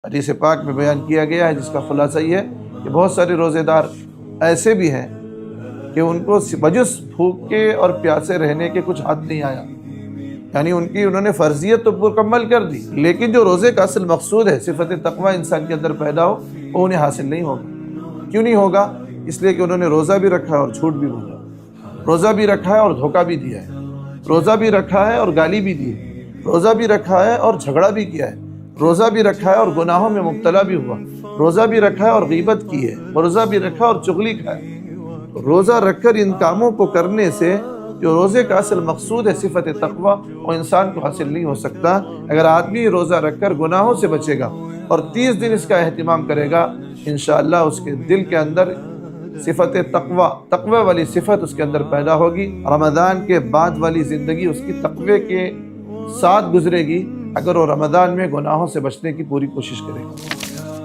حدیث پاک میں بیان کیا گیا ہے، جس کا خلاصہ یہ ہے کہ بہت سارے روزے دار ایسے بھی ہیں کہ ان کو بجس بھوکے اور پیاسے رہنے کے کچھ حد نہیں آیا، یعنی انہوں نے فرضیت تو مکمل کر دی، لیکن جو روزے کا اصل مقصود ہے صفت تقوی انسان کے اندر پیدا ہو، وہ انہیں حاصل نہیں ہوگا۔ کیوں نہیں ہوگا؟ اس لیے کہ انہوں نے روزہ بھی رکھا ہے اور جھوٹ بھی بولا، روزہ بھی رکھا ہے اور دھوکہ بھی دیا ہے، روزہ بھی رکھا ہے اور گالی بھی دی ہے، روزہ بھی رکھا ہے اور جھگڑا بھی کیا ہے، روزہ بھی رکھا ہے اور گناہوں میں مبتلا بھی ہوا، روزہ بھی رکھا ہے اور غیبت کی ہے، روزہ بھی رکھا اور چغلی کھایا۔ روزہ رکھ کر ان کاموں کو کرنے سے جو روزے کا اصل مقصود ہے صفت تقوی، وہ انسان کو حاصل نہیں ہو سکتا۔ اگر آدمی روزہ رکھ کر گناہوں سے بچے گا اور 30 دن اس کا اہتمام کرے گا، انشاءاللہ اس کے دل کے اندر صفت تقوی والی صفت اس کے اندر پیدا ہوگی۔ رمضان کے بعد والی زندگی اس کی تقوی کے ساتھ گزرے گی، اگر وہ رمضان میں گناہوں سے بچنے کی پوری کوشش کرے گا۔